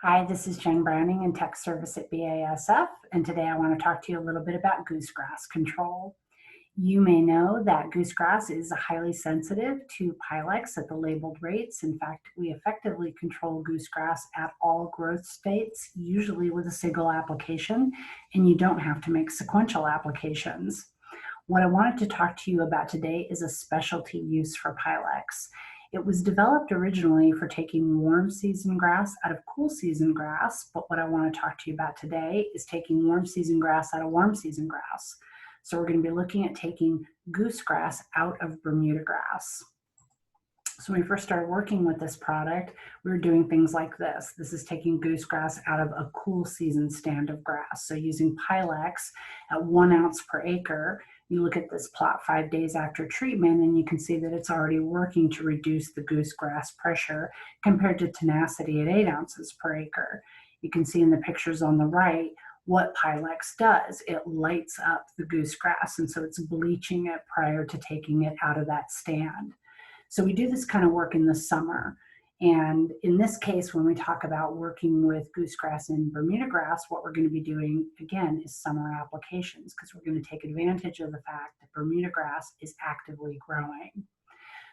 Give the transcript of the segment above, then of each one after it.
Hi, this is Jen Browning in Tech Service at BASF, and today I want to talk to you a little bit about goosegrass control. You may know that goosegrass is highly sensitive to Pylex at the labeled rates. In fact, we effectively control goosegrass at all growth states, usually with a single application, and you don't have to make sequential applications. What I wanted to talk to you about today is a specialty use for Pylex. It was developed originally for taking warm season grass out of cool season grass, but what I want to talk to you about today is taking warm season grass out of warm season grass. So we're going to be looking at taking goosegrass out of Bermuda grass. So when we first started working with this product, we were doing things like this. This is taking goosegrass out of a cool season stand of grass. So using Pylex at 1 ounce per acre, you look at this plot 5 days after treatment and you can see that it's already working to reduce the goosegrass pressure compared to tenacity at 8 ounces per acre. You can see in the pictures on the right what Pylex does. It lights up the goosegrass, and so it's bleaching it prior to taking it out of that stand. So we do this kind of work in the summer. And in this case, when we talk about working with goosegrass and Bermuda grass, what we're going to be doing, again, is summer applications, because we're going to take advantage of the fact that Bermuda grass is actively growing.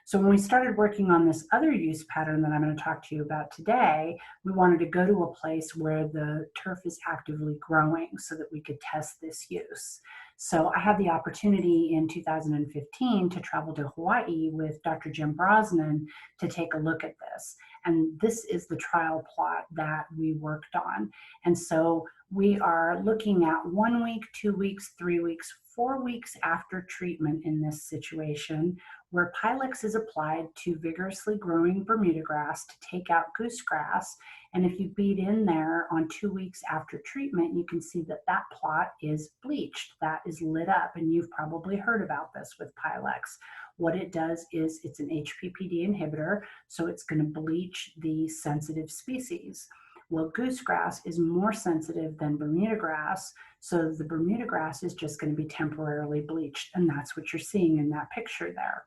So when we started working on this other use pattern that I'm going to talk to you about today, we wanted to go to a place where the turf is actively growing so that we could test this use. So I had the opportunity in 2015 to travel to Hawaii with Dr. Jim Brosnan to take a look at this. And this is the trial plot that we worked on. And so we are looking at 1 week, 2 weeks, 3 weeks, 4 weeks after treatment in this situation, where Pylex is applied to vigorously growing Bermuda grass to take out goosegrass. And if you beat in there on 2 weeks after treatment, you can see that that plot is bleached, that is lit up. And you've probably heard about this with Pylex. What it does is it's an HPPD inhibitor, so it's going to bleach the sensitive species. Well, goosegrass is more sensitive than Bermuda grass, so the Bermuda grass is just going to be temporarily bleached, and that's what you're seeing in that picture there.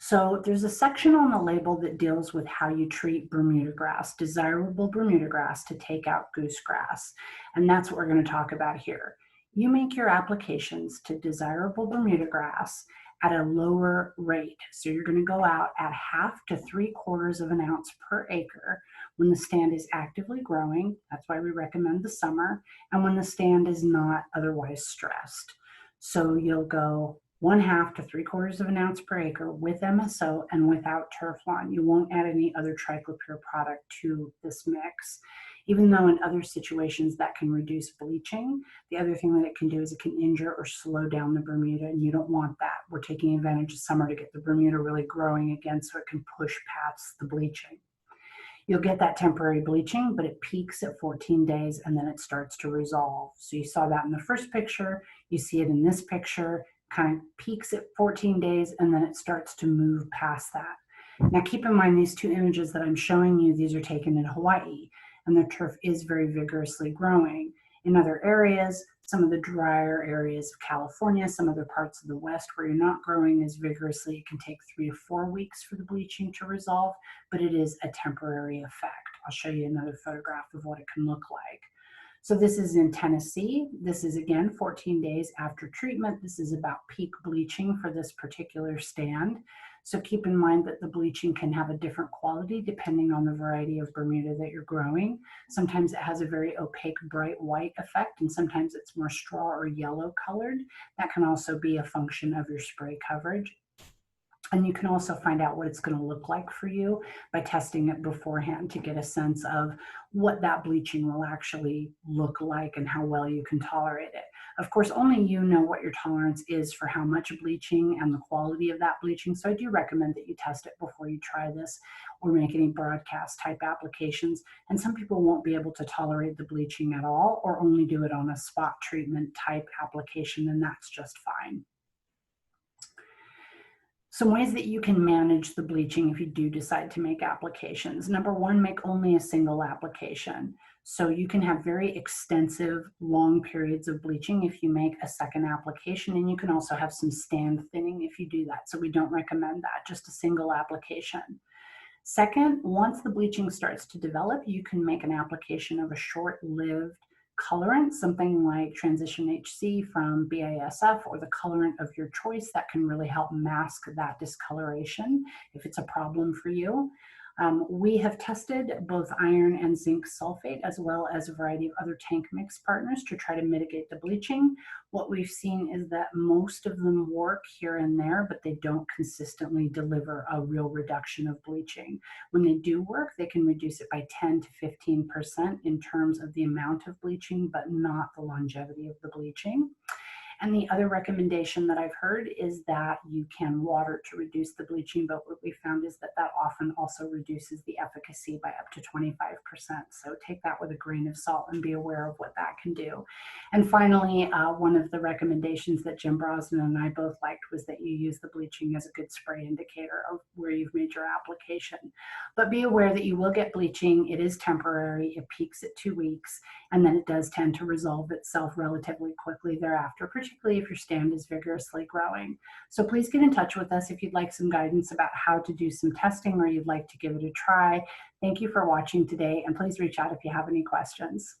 So there's a section on the label that deals with how you treat Bermuda grass, desirable Bermuda grass, to take out goosegrass, and that's what we're going to talk about here. You make your applications to desirable Bermuda grass at a lower rate. So you're going to go out at 1/2 to 3/4 of an ounce per acre when the stand is actively growing. That's why we recommend the summer, and when the stand is not otherwise stressed. So you'll go 1/2 to 3/4 of an ounce per acre with MSO and without Turflawn. You won't add any other triclopyr product to this mix. Even though in other situations that can reduce bleaching, the other thing that it can do is it can injure or slow down the Bermuda, and you don't want that. We're taking advantage of summer to get the Bermuda really growing again so it can push past the bleaching. You'll get that temporary bleaching, but it peaks at 14 days and then it starts to resolve. So you saw that in the first picture, you see it in this picture, kind of peaks at 14 days and then it starts to move past that. Now keep in mind these two images that I'm showing you, these are taken in Hawaii, and the turf is very vigorously growing. In other areas, some of the drier areas of California, some other parts of the West where you're not growing as vigorously, it can take 3 to 4 weeks for the bleaching to resolve, but it is a temporary effect. I'll show you another photograph of what it can look like. So this is in Tennessee. This is again 14 days after treatment. This is about peak bleaching for this particular stand. So keep in mind that the bleaching can have a different quality depending on the variety of Bermuda that you're growing. Sometimes it has a very opaque, bright white effect, and sometimes it's more straw or yellow colored. That can also be a function of your spray coverage. And you can also find out what it's going to look like for you by testing it beforehand to get a sense of what that bleaching will actually look like and how well you can tolerate it. Of course, only you know what your tolerance is for how much bleaching and the quality of that bleaching. So I do recommend that you test it before you try this or make any broadcast type applications. And some people won't be able to tolerate the bleaching at all or only do it on a spot treatment type application, and that's just fine. Some ways that you can manage the bleaching if you do decide to make applications. Number one, make only a single application. So you can have very extensive, long periods of bleaching if you make a second application, and you can also have some stand thinning if you do that. So we don't recommend that, just a single application. Second, once the bleaching starts to develop, you can make an application of a short-lived colorant, something like Transition HC from BASF or the colorant of your choice that can really help mask that discoloration if it's a problem for you. We have tested both iron and zinc sulfate as well as a variety of other tank mix partners to try to mitigate the bleaching. What we've seen is that most of them work here and there, but they don't consistently deliver a real reduction of bleaching. When they do work, they can reduce it by 10 to 15% in terms of the amount of bleaching, but not the longevity of the bleaching. And the other recommendation that I've heard is that you can water to reduce the bleaching, but what we found is that that often also reduces the efficacy by up to 25%. So take that with a grain of salt and be aware of what that can do. And finally, one of the recommendations that Jim Brosnan and I both liked was that you use the bleaching as a good spray indicator of where you've made your application. But be aware that you will get bleaching. It is temporary. It peaks at 2 weeks, and then it does tend to resolve itself relatively quickly thereafter, particularly if your stand is vigorously growing. So please get in touch with us if you'd like some guidance about how to do some testing or you'd like to give it a try. Thank you for watching today, and please reach out if you have any questions.